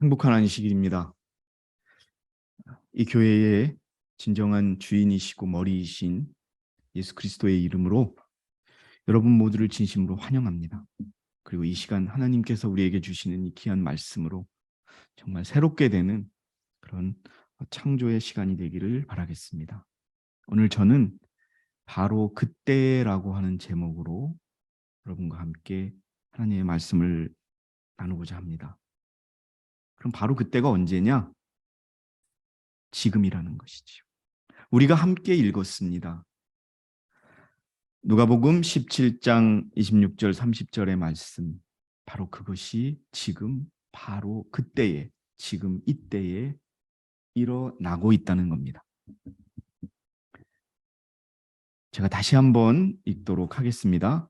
행복한 안식일입니다. 이 교회의 진정한 주인이시고 머리이신 예수 그리스도의 이름으로 여러분 모두를 진심으로 환영합니다. 그리고 이 시간 하나님께서 우리에게 주시는 이 귀한 말씀으로 정말 새롭게 되는 그런 창조의 시간이 되기를 바라겠습니다. 오늘 저는 바로 그때라고 하는 제목으로 여러분과 함께 하나님의 말씀을 나누고자 합니다. 그럼 바로 그때가 언제냐? 지금이라는 것이지요. 우리가 함께 읽었습니다. 누가복음 17장 26절 30절의 말씀, 바로 그것이 지금 바로 그때에, 지금 이때에 일어나고 있다는 겁니다. 제가 다시 한번 읽도록 하겠습니다.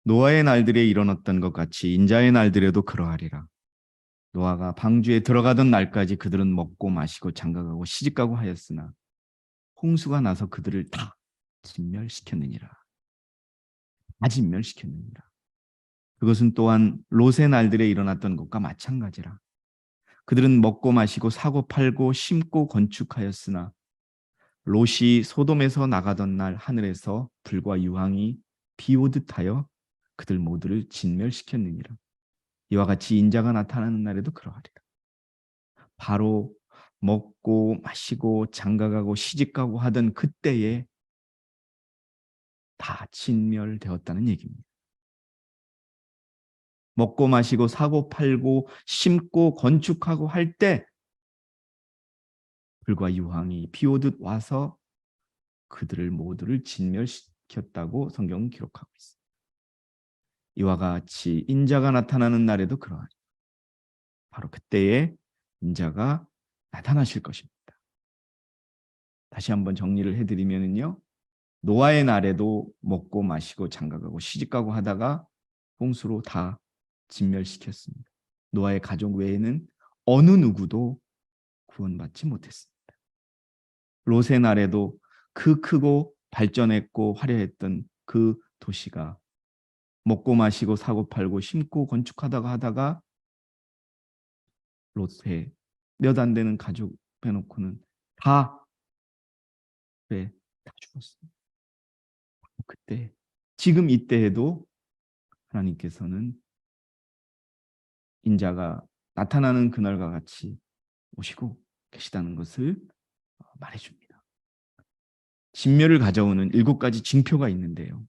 노아의 날들에 일어났던 것 같이 인자의 날들에도 그러하리라. 노아가 방주에 들어가던 날까지 그들은 먹고 마시고 장가가고 시집가고 하였으나 홍수가 나서 그들을 다 진멸시켰느니라. 다 진멸시켰느니라. 그것은 또한 롯의 날들에 일어났던 것과 마찬가지라. 그들은 먹고 마시고 사고 팔고 심고 건축하였으나 롯이 소돔에서 나가던 날 하늘에서 불과 유황이 비오듯 하여 그들 모두를 진멸시켰느니라. 이와 같이 인자가 나타나는 날에도 그러하리라. 바로 먹고 마시고 장가가고 시집가고 하던 그때에 다 진멸되었다는 얘기입니다. 먹고 마시고 사고 팔고 심고 건축하고 할 때 불과 유황이 비오듯 와서 그들을 모두를 진멸시켰다고 성경은 기록하고 있습니다. 이와 같이 인자가 나타나는 날에도 그러하리. 바로 그때에 인자가 나타나실 것입니다. 다시 한번 정리를 해드리면요, 노아의 날에도 먹고 마시고 장가가고 시집가고 하다가 홍수로 다 진멸시켰습니다. 노아의 가족 외에는 어느 누구도 구원받지 못했습니다. 롯의 날에도 그 크고 발전했고 화려했던 그 도시가 먹고 마시고 사고 팔고 심고 건축하다가 하다가 롯의 몇 안 되는 가족 빼놓고는 다 죽었습니다. 그때 지금 이때에도 하나님께서는 인자가 나타나는 그날과 같이 오시고 계시다는 것을 말해줍니다. 진멸을 가져오는 7가지 징표가 있는데요.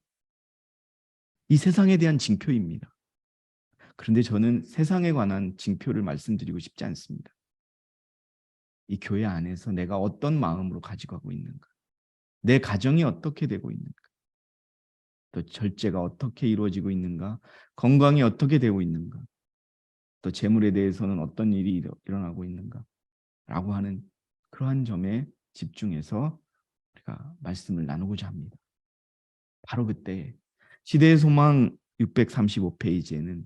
이 세상에 대한 징표입니다. 그런데 저는 세상에 관한 징표를 말씀드리고 싶지 않습니다. 이 교회 안에서 내가 어떤 마음으로 가지고 가고 있는가, 내 가정이 어떻게 되고 있는가, 또 절제가 어떻게 이루어지고 있는가, 건강이 어떻게 되고 있는가, 또 재물에 대해서는 어떤 일이 일어나고 있는가 라고 하는 그러한 점에 집중해서 우리가 말씀을 나누고자 합니다. 바로 그때 시대의 소망 635페이지에는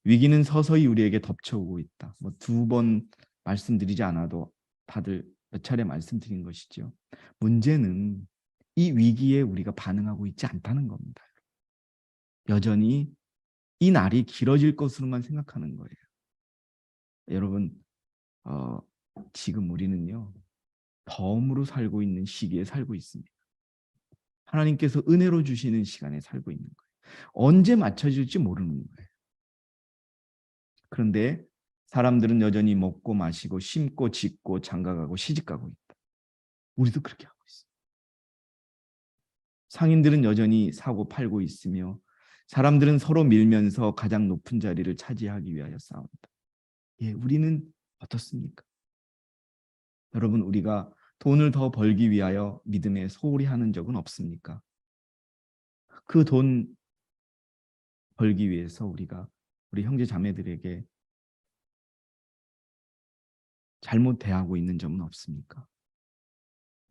위기는 서서히 우리에게 덮쳐오고 있다. 2번 말씀드리지 않아도 다들 몇 차례 말씀드린 것이죠. 문제는 이 위기에 우리가 반응하고 있지 않다는 겁니다. 여전히 이 날이 길어질 것으로만 생각하는 거예요. 여러분, 지금 우리는요, 덤으로 살고 있는 시기에 살고 있습니다. 하나님께서 은혜로 주시는 시간에 살고 있는 거예요. 언제 맞춰질지 모르는 거예요. 그런데 사람들은 여전히 먹고 마시고 심고 짓고 장가가고 시집가고 있다. 우리도 그렇게 하고 있습니다. 상인들은 여전히 사고 팔고 있으며 사람들은 서로 밀면서 가장 높은 자리를 차지하기 위하여 싸운다. 예, 우리는 어떻습니까? 여러분, 우리가 돈을 더 벌기 위하여 믿음에 소홀히 하는 적은 없습니까? 그 돈 벌기 위해서 우리가 우리 형제 자매들에게 잘못 대하고 있는 점은 없습니까?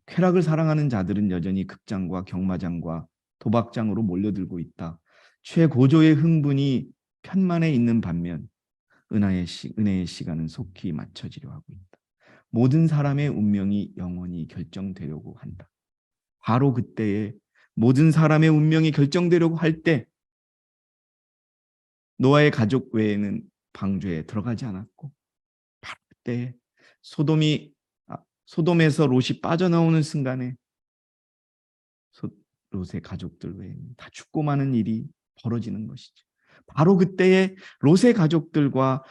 쾌락을 사랑하는 자들은 여전히 극장과 경마장과 도박장으로 몰려들고 있다. 최고조의 흥분이 편만에 있는 반면 은혜의 시간은 속히 맞춰지려 하고 있다. 모든 사람의 운명이 영원히 결정되려고 한다. 바로 그때에 모든 사람의 운명이 결정되려고 할 때 노아의 가족 외에는 방주에 들어가지 않았고, 바로 그때 소돔에서 롯이 빠져나오는 순간에 롯의 가족들 외에는 다 죽고 마는 일이 벌어지는 것이죠. 바로 그때에 롯의 가족들과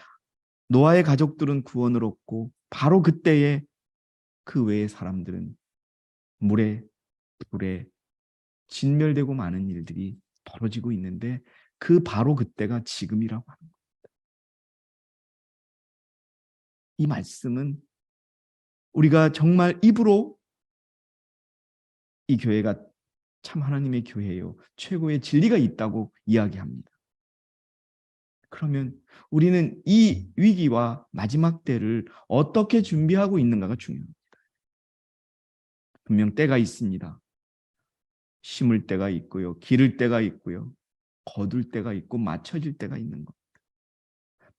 노아의 가족들은 구원을 얻고, 바로 그때에 그 외의 사람들은 물에 불에 진멸되고 많은 일들이 벌어지고 있는데, 그 바로 그때가 지금이라고 하는 거예요. 이 말씀은 우리가 정말 입으로 이 교회가 참 하나님의 교회요, 최고의 진리가 있다고 이야기합니다. 그러면 우리는 이 위기와 마지막 때를 어떻게 준비하고 있는가가 중요합니다. 분명 때가 있습니다. 심을 때가 있고요, 기를 때가 있고요, 거둘 때가 있고 맞춰질 때가 있는 것.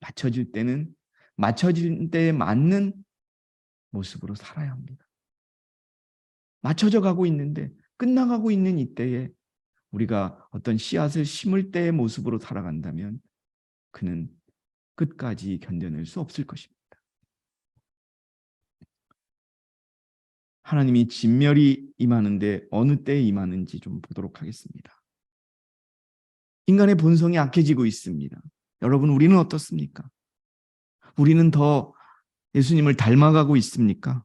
맞춰질 때는 맞춰질 때에 맞는 모습으로 살아야 합니다. 맞춰져 가고 있는데, 끝나가고 있는 이때에 우리가 어떤 씨앗을 심을 때의 모습으로 살아간다면 그는 끝까지 견뎌낼 수 없을 것입니다. 하나님이 진멸이 임하는데 어느 때에 임하는지 좀 보도록 하겠습니다. 인간의 본성이 악해지고 있습니다. 여러분, 우리는 어떻습니까? 우리는 더 예수님을 닮아가고 있습니까?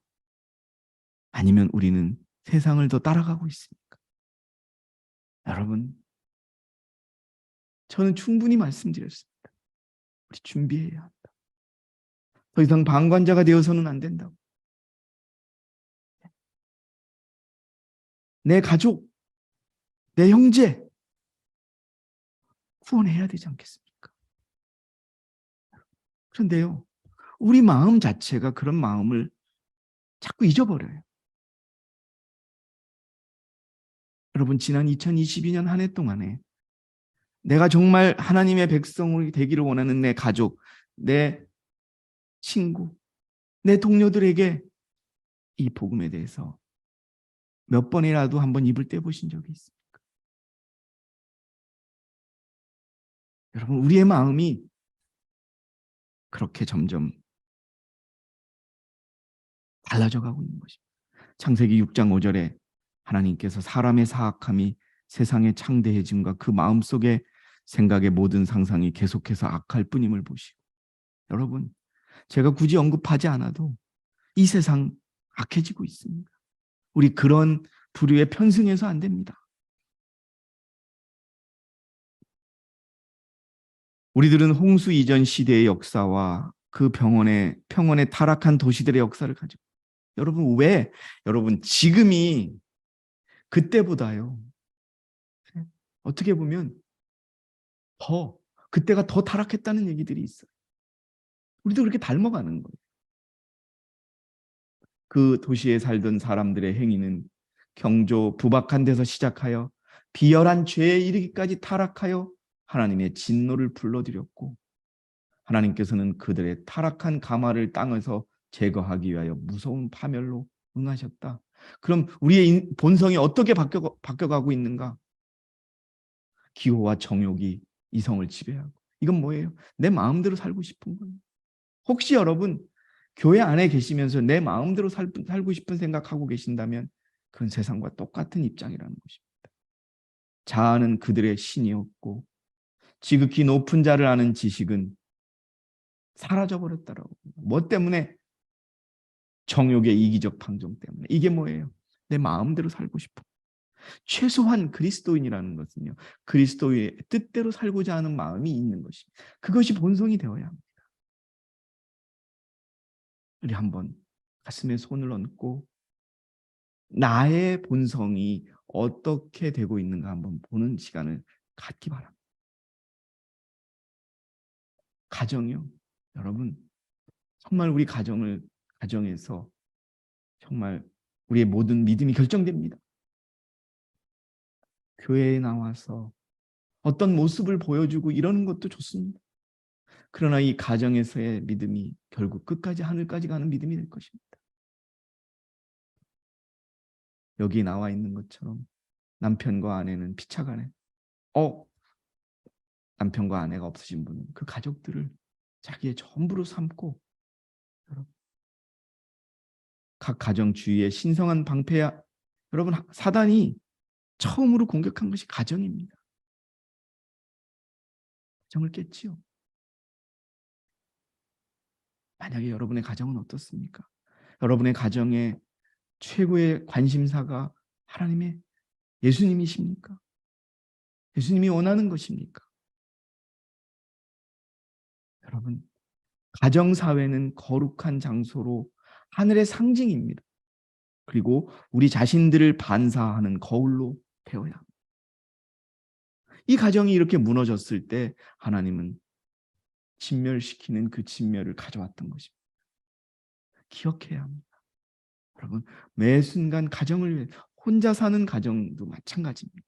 아니면 우리는 세상을 더 따라가고 있습니까? 여러분, 저는 충분히 말씀드렸습니다. 우리 준비해야 한다. 더 이상 방관자가 되어서는 안 된다고. 내 가족, 내 형제 구원해야 되지 않겠습니까? 그런데요, 우리 마음 자체가 그런 마음을 자꾸 잊어버려요. 여러분, 지난 2022년 한 해 동안에 내가 정말 하나님의 백성이 되기를 원하는 내 가족, 내 친구, 내 동료들에게 이 복음에 대해서 몇 번이라도 한번 입을 떼보신 적이 있습니까? 여러분, 우리의 마음이 그렇게 점점 달라져 가고 있는 것입니다. 창세기 6장 5절에 하나님께서 사람의 사악함이 세상의 창대해짐과 그 마음속의 생각의 모든 상상이 계속해서 악할 뿐임을 보시고, 여러분, 제가 굳이 언급하지 않아도 이 세상 악해지고 있습니다. 우리 그런 부류에 편승해서 안 됩니다. 우리들은 홍수 이전 시대의 역사와 그 평원의 타락한 도시들의 역사를 가지고, 여러분 지금이 그때보다요, 어떻게 보면 더 그때가 더 타락했다는 얘기들이 있어요. 우리도 그렇게 닮아가는 거예요. 그 도시에 살던 사람들의 행위는 경조 부박한 데서 시작하여 비열한 죄에 이르기까지 타락하여 하나님의 진노를 불러들였고, 하나님께서는 그들의 타락한 가마를 땅에서 제거하기 위하여 무서운 파멸로 응하셨다. 그럼 우리의 본성이 어떻게 바뀌어가고 있는가? 기호와 정욕이 이성을 지배하고. 이건 뭐예요? 내 마음대로 살고 싶은 거예요. 혹시 여러분 교회 안에 계시면서 내 마음대로 살고 싶은 생각하고 계신다면 그건 세상과 똑같은 입장이라는 것입니다. 자아는 그들의 신이었고 지극히 높은 자를 아는 지식은 사라져버렸다라고. 뭐 때문에? 정욕의 이기적 방종 때문에. 이게 뭐예요? 내 마음대로 살고 싶어. 최소한 그리스도인이라는 것은요, 그리스도의 뜻대로 살고자 하는 마음이 있는 것입니다. 그것이 본성이 되어야 합니다. 우리 한번 가슴에 손을 얹고 나의 본성이 어떻게 되고 있는가 한번 보는 시간을 갖기 바랍니다. 가정이요. 여러분, 정말 우리 가정에서 정말 우리의 모든 믿음이 결정됩니다. 교회에 나와서 어떤 모습을 보여주고 이러는 것도 좋습니다. 그러나 이 가정에서의 믿음이 결국 끝까지 하늘까지 가는 믿음이 될 것입니다. 여기 나와 있는 것처럼 남편과 아내는 피차간에 남편과 아내가 없으신 분은 그 가족들을 자기의 전부로 삼고 각 가정 주위에 신성한 방패야. 여러분, 사단이 처음으로 공격한 것이 가정입니다. 가정을 깼지요. 만약에 여러분의 가정은 어떻습니까? 여러분의 가정의 최고의 관심사가 하나님의 예수님이십니까? 예수님이 원하는 것입니까? 여러분, 가정사회는 거룩한 장소로 하늘의 상징입니다. 그리고 우리 자신들을 반사하는 거울로 되어야 합니다. 이 가정이 이렇게 무너졌을 때 하나님은 진멸시키는 그 진멸을 가져왔던 것입니다. 기억해야 합니다. 여러분, 매 순간 가정을 위해 혼자 사는 가정도 마찬가지입니다.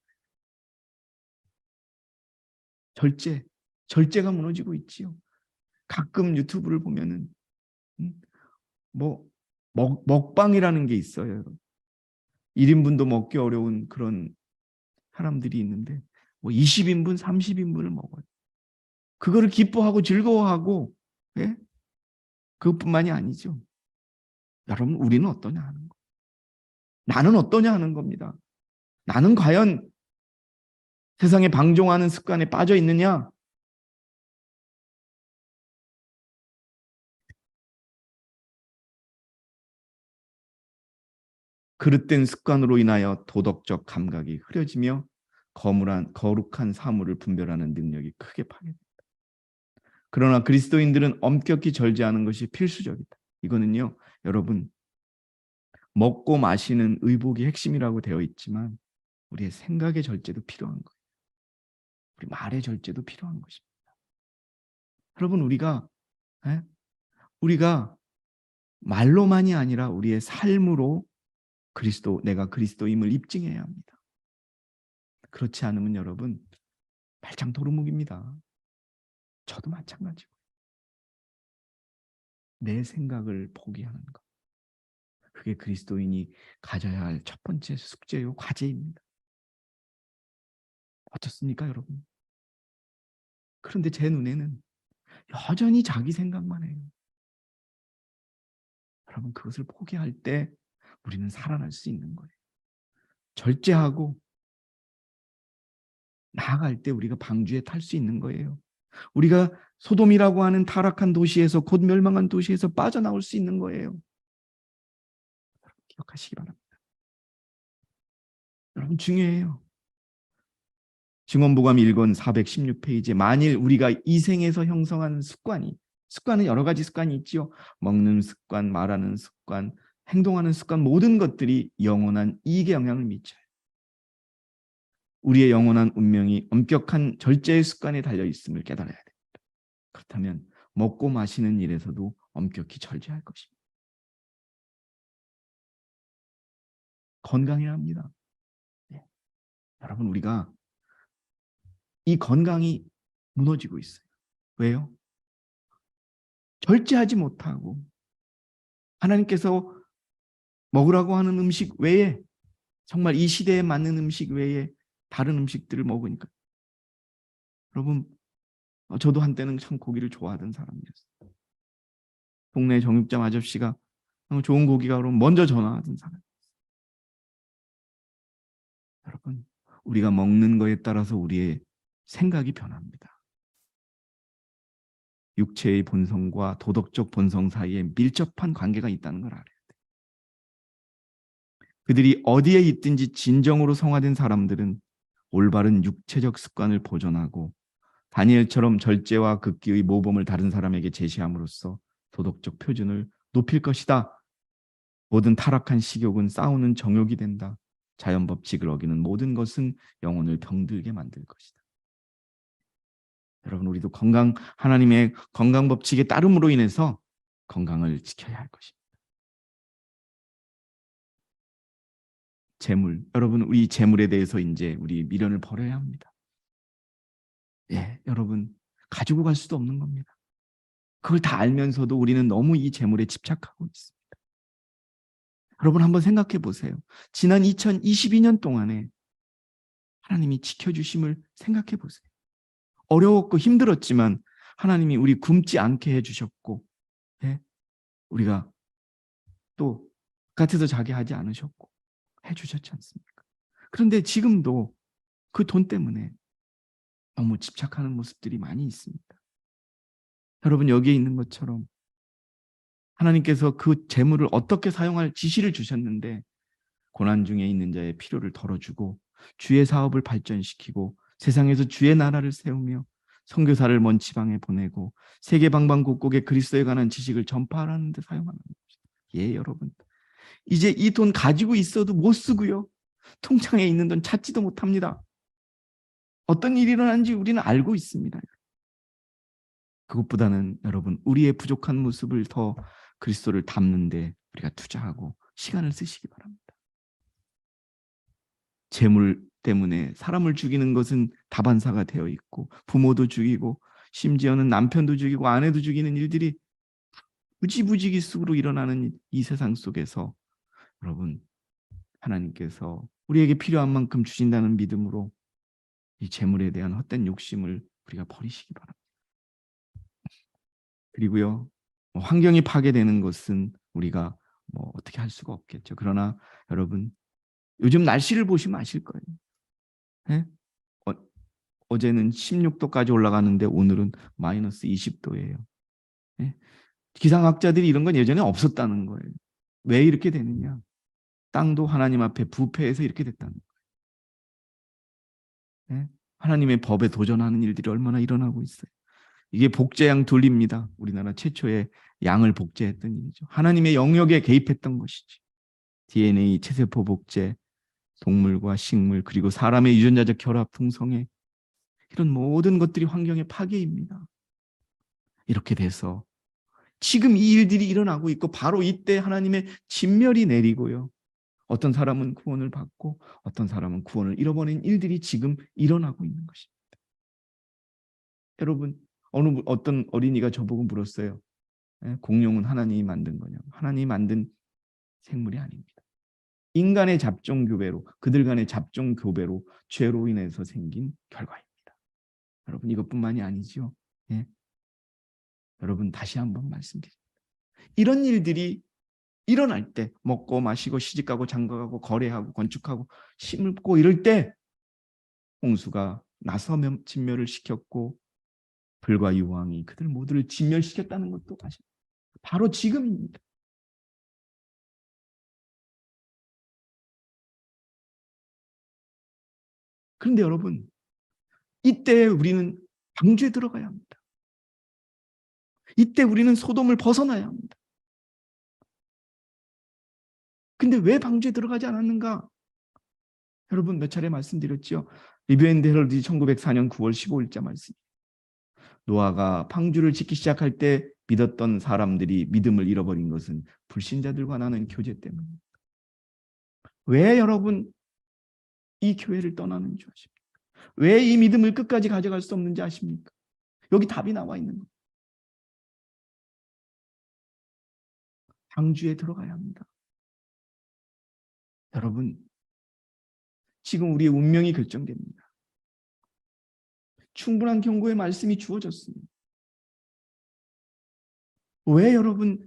절제가 무너지고 있지요. 가끔 유튜브를 보면은 먹방이라는 게 있어요. 1인분도 먹기 어려운 그런 사람들이 있는데 20인분, 30인분을 먹어요. 그거를 기뻐하고 즐거워하고, 예? 그것뿐만이 아니죠. 여러분, 우리는 어떠냐 하는 거. 나는 어떠냐 하는 겁니다. 나는 과연 세상에 방종하는 습관에 빠져 있느냐? 그릇된 습관으로 인하여 도덕적 감각이 흐려지며 거룩한 사물을 분별하는 능력이 크게 파괴됩니다. 그러나 그리스도인들은 엄격히 절제하는 것이 필수적이다. 이거는요, 여러분, 먹고 마시는 의복이 핵심이라고 되어 있지만 우리의 생각의 절제도 필요한 거예요. 우리 말의 절제도 필요한 것입니다. 여러분, 우리가 말로만이 아니라 우리의 삶으로 내가 그리스도임을 입증해야 합니다. 그렇지 않으면 여러분, 발장 도루묵입니다. 저도 마찬가지고. 내 생각을 포기하는 것. 그게 그리스도인이 가져야 할 첫 번째 숙제요, 과제입니다. 어떻습니까, 여러분? 그런데 제 눈에는 여전히 자기 생각만 해요. 여러분, 그것을 포기할 때 우리는 살아날 수 있는 거예요. 절제하고 나아갈 때 우리가 방주에 탈 수 있는 거예요. 우리가 소돔이라고 하는 타락한 도시에서, 곧 멸망한 도시에서 빠져나올 수 있는 거예요. 기억하시기 바랍니다. 여러분, 중요해요. 증언보감 1권 416페이지에 만일 우리가 이 생에서 형성한 습관은 여러 가지 습관이 있지요. 먹는 습관, 말하는 습관, 행동하는 습관, 모든 것들이 영원한 이익에 영향을 미쳐요. 우리의 영원한 운명이 엄격한 절제의 습관에 달려 있음을 깨달아야 됩니다. 그렇다면 먹고 마시는 일에서도 엄격히 절제할 것입니다. 건강해야 합니다. 네. 여러분, 우리가 이 건강이 무너지고 있어요. 왜요? 절제하지 못하고 하나님께서 먹으라고 하는 음식 외에, 정말 이 시대에 맞는 음식 외에 다른 음식들을 먹으니까. 여러분, 저도 한때는 참 고기를 좋아하던 사람이었어요. 동네 정육점 아저씨가 좋은 고기가 그러면 먼저 전화하던 사람이었어요. 여러분, 우리가 먹는 거에 따라서 우리의 생각이 변합니다. 육체의 본성과 도덕적 본성 사이에 밀접한 관계가 있다는 걸 알아야 돼요. 그들이 어디에 있든지 진정으로 성화된 사람들은 올바른 육체적 습관을 보존하고 다니엘처럼 절제와 극기의 모범을 다른 사람에게 제시함으로써 도덕적 표준을 높일 것이다. 모든 타락한 식욕은 싸우는 정욕이 된다. 자연 법칙을 어기는 모든 것은 영혼을 병들게 만들 것이다. 여러분, 우리도 하나님의 건강 법칙에 따름으로 인해서 건강을 지켜야 할 것입니다. 여러분, 우리 재물에 대해서 이제 우리 미련을 버려야 합니다. 예, 여러분, 가지고 갈 수도 없는 겁니다. 그걸 다 알면서도 우리는 너무 이 재물에 집착하고 있습니다. 여러분, 한번 생각해 보세요. 지난 2022년 동안에 하나님이 지켜주심을 생각해 보세요. 어려웠고 힘들었지만 하나님이 우리 굶지 않게 해주셨고, 예? 우리가 또 바깥에서 자게 하지 않으셨고 해주셨지 않습니까? 그런데 지금도 그 돈 때문에 너무 집착하는 모습들이 많이 있습니다. 여러분, 여기에 있는 것처럼 하나님께서 그 재물을 어떻게 사용할 지시를 주셨는데 고난 중에 있는 자의 필요를 덜어주고 주의 사업을 발전시키고 세상에서 주의 나라를 세우며 선교사를 먼 지방에 보내고 세계 방방곡곡에 그리스도에 관한 지식을 전파하는 데 사용하는 것입니다. 예, 여러분. 이제 이 돈 가지고 있어도 못 쓰고요. 통장에 있는 돈 찾지도 못합니다. 어떤 일이 일어나는지 우리는 알고 있습니다. 그것보다는 여러분, 우리의 부족한 모습을 더 그리스도를 닮는데 우리가 투자하고 시간을 쓰시기 바랍니다. 재물 때문에 사람을 죽이는 것은 다반사가 되어 있고 부모도 죽이고 심지어는 남편도 죽이고 아내도 죽이는 일들이 무지무지기수로 일어나는 이 세상 속에서 여러분, 하나님께서 우리에게 필요한 만큼 주신다는 믿음으로 이 재물에 대한 헛된 욕심을 우리가 버리시기 바랍니다. 그리고요, 환경이 파괴되는 것은 우리가 어떻게 할 수가 없겠죠. 그러나 여러분, 요즘 날씨를 보시면 아실 거예요. 네? 어제는 16도까지 올라가는데 오늘은 마이너스 20도예요. 네? 기상학자들이 이런 건 예전에 없었다는 거예요. 왜 이렇게 되느냐? 땅도 하나님 앞에 부패해서 이렇게 됐다는 거예요. 네? 하나님의 법에 도전하는 일들이 얼마나 일어나고 있어요. 이게 복제양 돌립니다. 우리나라 최초의 양을 복제했던 일이죠. 하나님의 영역에 개입했던 것이지. DNA, 체세포 복제, 동물과 식물, 그리고 사람의 유전자적 결합, 풍성해, 이런 모든 것들이 환경의 파괴입니다. 이렇게 돼서 지금 이 일들이 일어나고 있고 바로 이때 하나님의 진멸이 내리고요. 어떤 사람은 구원을 받고 어떤 사람은 구원을 잃어버린 일들이 지금 일어나고 있는 것입니다. 여러분, 어떤 어린이가 저보고 물었어요. 공룡은 하나님이 만든 거냐고. 하나님이 만든 생물이 아닙니다. 인간의 잡종 교배로, 그들 간의 잡종 교배로 죄로 인해서 생긴 결과입니다. 여러분, 이것뿐만이 아니죠. 예? 여러분, 다시 한번 말씀드립니다. 이런 일들이 일어날 때, 먹고 마시고 시집가고 장가가고 거래하고 건축하고 심고 이럴 때 홍수가 나서 진멸을 시켰고 불과 유황이 그들 모두를 진멸시켰다는 것도 아십니다. 바로 지금입니다. 그런데 여러분, 이때 우리는 방주에 들어가야 합니다. 이때 우리는 소돔을 벗어나야 합니다. 근데 왜 방주에 들어가지 않았는가? 여러분, 몇 차례 말씀드렸죠. 리뷰 앤드 헤럴드 1904년 9월 15일자 말씀. 노아가 방주를 짓기 시작할 때 믿었던 사람들이 믿음을 잃어버린 것은 불신자들과 나눈 교제 때문입니다. 왜 여러분 이 교회를 떠나는 줄 아십니까? 왜 이 믿음을 끝까지 가져갈 수 없는지 아십니까? 여기 답이 나와 있는 거예요. 방주에 들어가야 합니다. 여러분, 지금 우리의 운명이 결정됩니다. 충분한 경고의 말씀이 주어졌습니다. 왜 여러분이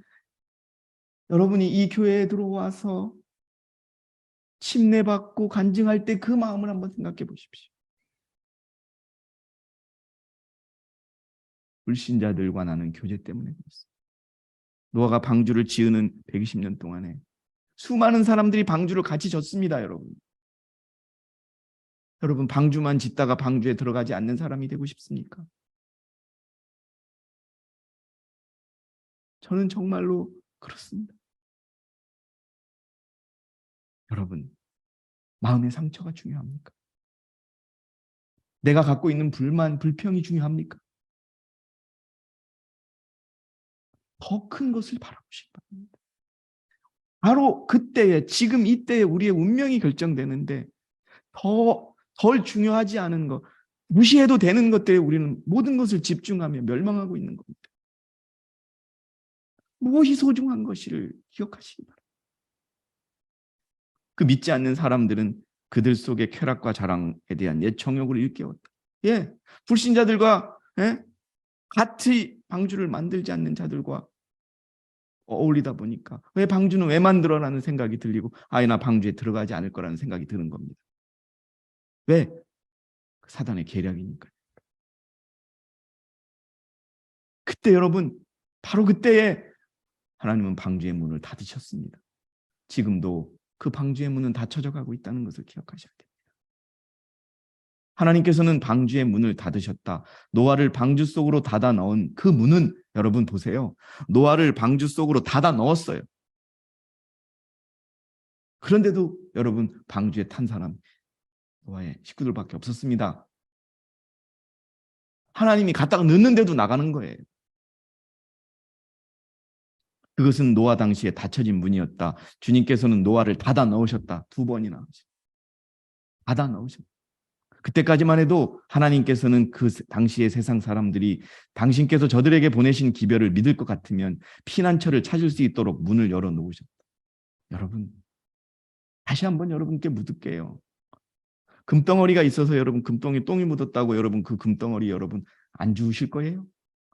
이 교회에 들어와서 침례받고 간증할 때 그 마음을 한번 생각해 보십시오. 불신자들과 나는 교제 때문에 그렇습니다. 노아가 방주를 지으는 120년 동안에 수많은 사람들이 방주를 같이 졌습니다, 여러분. 여러분, 방주만 짓다가 방주에 들어가지 않는 사람이 되고 싶습니까? 저는 정말로 그렇습니다. 여러분, 마음의 상처가 중요합니까? 내가 갖고 있는 불만, 불평이 중요합니까? 더 큰 것을 바라보시기 바랍니다. 바로 그때에, 지금 이때에 우리의 운명이 결정되는데 덜 중요하지 않은 것, 무시해도 되는 것들에 우리는 모든 것을 집중하며 멸망하고 있는 겁니다. 무엇이 소중한 것을 기억하시기 바랍니다. 그 믿지 않는 사람들은 그들 속의 쾌락과 자랑에 대한 옛 정욕을 일깨웠다. 예, 불신자들과 같이 방주를 만들지 않는 자들과 어울리다 보니까 왜 방주는 왜 만들어라는 생각이 들리고 아예 나 방주에 들어가지 않을 거라는 생각이 드는 겁니다. 왜? 사단의 계략이니까. 그때 여러분 바로 그때에 하나님은 방주의 문을 닫으셨습니다. 지금도 그 방주의 문은 닫혀져 가고 있다는 것을 기억하셔야 됩니다. 하나님께서는 방주의 문을 닫으셨다. 노아를 방주 속으로 닫아 넣은 그 문은 여러분 보세요. 노아를 방주 속으로 닫아 넣었어요. 그런데도 여러분 방주에 탄 사람 노아의 식구들밖에 없었습니다. 하나님이 갖다가 넣는데도 나가는 거예요. 그것은 노아 당시에 닫혀진 문이었다. 주님께서는 노아를 닫아 넣으셨다. 2번이나 닫아 넣으셨다. 그때까지만 해도 하나님께서는 그 당시의 세상 사람들이 당신께서 저들에게 보내신 기별을 믿을 것 같으면 피난처를 찾을 수 있도록 문을 열어 놓으셨다. 여러분 다시 한번 여러분께 묻을게요. 금덩어리가 있어서 여러분 금덩이 똥이 묻었다고 여러분 그 금덩어리 여러분 안 주우실 거예요?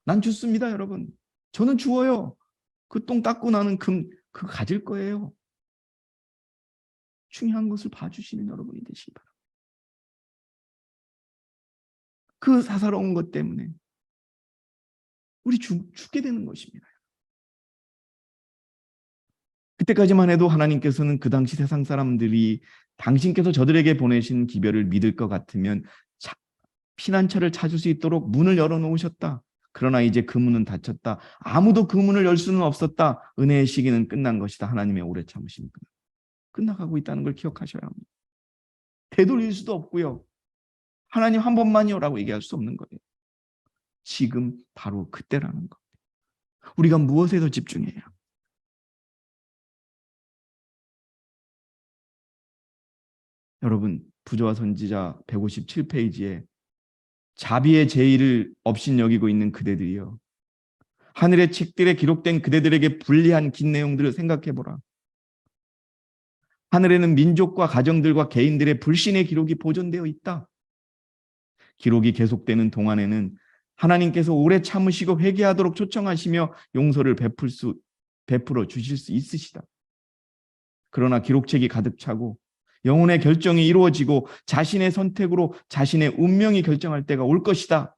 난 줍습니다 여러분. 저는 주워요. 그 똥 닦고 나는 그거 가질 거예요. 중요한 것을 봐주시는 여러분이 되시기 바랍니다. 그 사사로운 것 때문에 우리 죽게 되는 것입니다. 그때까지만 해도 하나님께서는 그 당시 세상 사람들이 당신께서 저들에게 보내신 기별을 믿을 것 같으면 피난처를 찾을 수 있도록 문을 열어놓으셨다. 그러나 이제 그 문은 닫혔다. 아무도 그 문을 열 수는 없었다. 은혜의 시기는 끝난 것이다. 하나님의 오래 참으심이 끝나가고 있다는 걸 기억하셔야 합니다. 되돌릴 수도 없고요. 하나님 한 번만이요라고 얘기할 수 없는 거예요. 지금 바로 그때라는 거. 우리가 무엇에 더 집중해야? 여러분 부조와 선지자 157페이지에 자비의 제의를 업신여기고 있는 그대들이요. 하늘의 책들에 기록된 그대들에게 불리한 긴 내용들을 생각해보라. 하늘에는 민족과 가정들과 개인들의 불신의 기록이 보존되어 있다. 기록이 계속되는 동안에는 하나님께서 오래 참으시고 회개하도록 초청하시며 용서를 베풀어 주실 수 있으시다. 그러나 기록책이 가득 차고 영혼의 결정이 이루어지고 자신의 선택으로 자신의 운명이 결정할 때가 올 것이다.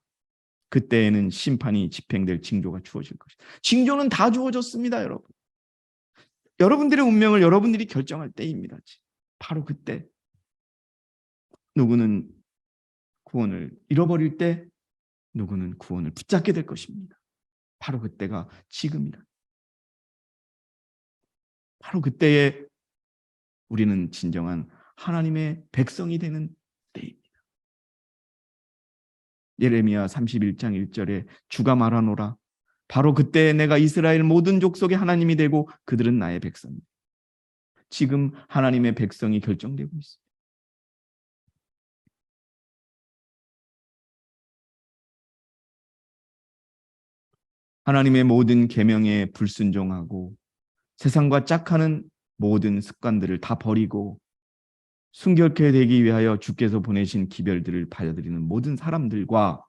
그때에는 심판이 집행될 징조가 주어질 것이다. 징조는 다 주어졌습니다, 여러분. 여러분들의 운명을 여러분들이 결정할 때입니다. 바로 그때 누구는 구원을 잃어버릴 때 누구는 구원을 붙잡게 될 것입니다. 바로 그때가 지금이다. 바로 그때에 우리는 진정한 하나님의 백성이 되는 때입니다. 예레미야 31장 1절에 주가 말하노라. 바로 그때 내가 이스라엘 모든 족속의 하나님이 되고 그들은 나의 백성이다. 지금 하나님의 백성이 결정되고 있습니다. 하나님의 모든 계명에 불순종하고 세상과 짝하는 모든 습관들을 다 버리고 순결케 되기 위하여 주께서 보내신 기별들을 받아들이는 모든 사람들과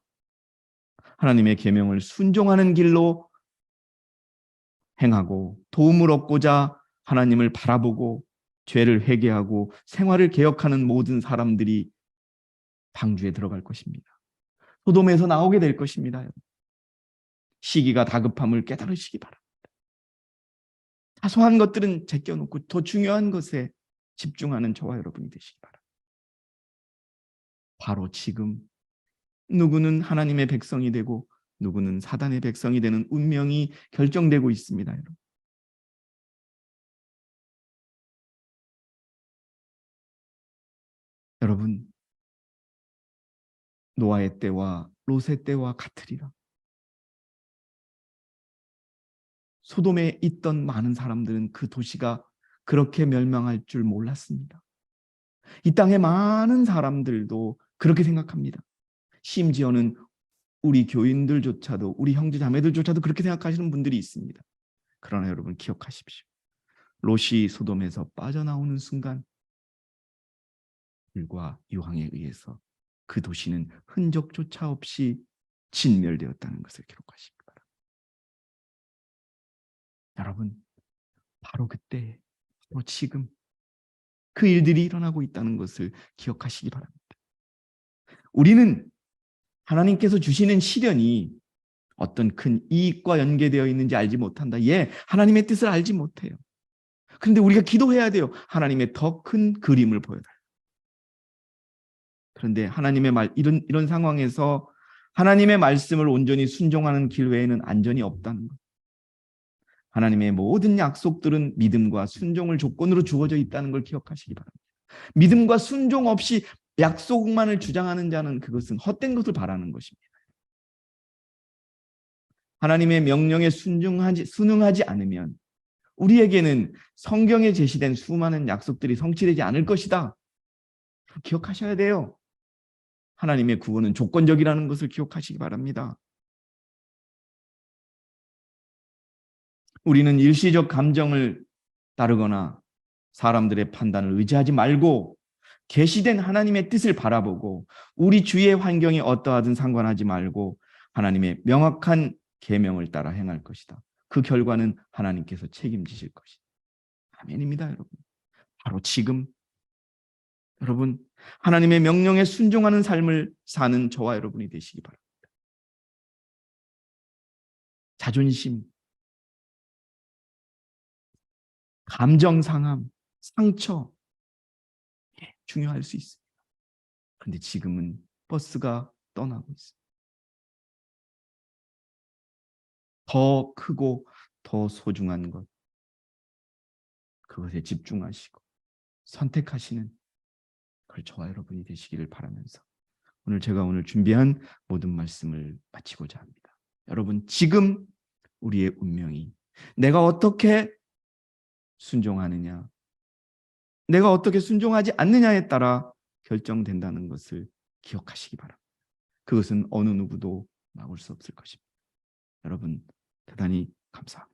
하나님의 계명을 순종하는 길로 행하고 도움을 얻고자 하나님을 바라보고 죄를 회개하고 생활을 개혁하는 모든 사람들이 방주에 들어갈 것입니다. 소돔에서 나오게 될 것입니다. 시기가 다급함을 깨달으시기 바랍니다. 사소한 것들은 제껴놓고 더 중요한 것에 집중하는 저와 여러분이 되시기 바랍니다. 바로 지금 누구는 하나님의 백성이 되고 누구는 사단의 백성이 되는 운명이 결정되고 있습니다. 여러분. 여러분, 노아의 때와 롯의 때와 같으리라. 소돔에 있던 많은 사람들은 그 도시가 그렇게 멸망할 줄 몰랐습니다. 이 땅의 많은 사람들도 그렇게 생각합니다. 심지어는 우리 교인들조차도 우리 형제 자매들조차도 그렇게 생각하시는 분들이 있습니다. 그러나 여러분 기억하십시오. 롯이 소돔에서 빠져나오는 순간 불과 유황에 의해서 그 도시는 흔적조차 없이 진멸되었다는 것을 기록하시기 바랍니다. 여러분, 바로 그때, 바로 지금 그 일들이 일어나고 있다는 것을 기억하시기 바랍니다. 우리는 하나님께서 주시는 시련이 어떤 큰 이익과 연계되어 있는지 알지 못한다. 예, 하나님의 뜻을 알지 못해요. 그런데 우리가 기도해야 돼요. 하나님의 더 큰 그림을 보여달라요. 그런데 하나님의 이런 상황에서 하나님의 말씀을 온전히 순종하는 길 외에는 안전이 없다는 것. 하나님의 모든 약속들은 믿음과 순종을 조건으로 주어져 있다는 걸 기억하시기 바랍니다. 믿음과 순종 없이 약속만을 주장하는 자는 그것은 헛된 것을 바라는 것입니다. 하나님의 명령에 순응하지 않으면 우리에게는 성경에 제시된 수많은 약속들이 성취되지 않을 것이다. 기억하셔야 돼요. 하나님의 구원은 조건적이라는 것을 기억하시기 바랍니다. 우리는 일시적 감정을 따르거나 사람들의 판단을 의지하지 말고 계시된 하나님의 뜻을 바라보고 우리 주위의 환경이 어떠하든 상관하지 말고 하나님의 명확한 계명을 따라 행할 것이다. 그 결과는 하나님께서 책임지실 것이다. 아멘입니다, 여러분. 바로 지금 여러분, 하나님의 명령에 순종하는 삶을 사는 저와 여러분이 되시기 바랍니다. 자존심, 감정 상함, 상처 중요할 수 있습니다. 그런데 지금은 버스가 떠나고 있습니다. 더 크고 더 소중한 것, 그것에 집중하시고 선택하시는 그걸 저와 여러분이 되시기를 바라면서 제가 오늘 준비한 모든 말씀을 마치고자 합니다. 여러분, 지금 우리의 운명이 내가 어떻게 순종하느냐, 내가 어떻게 순종하지 않느냐에 따라 결정된다는 것을 기억하시기 바랍니다. 그것은 어느 누구도 막을 수 없을 것입니다. 여러분, 대단히 감사합니다.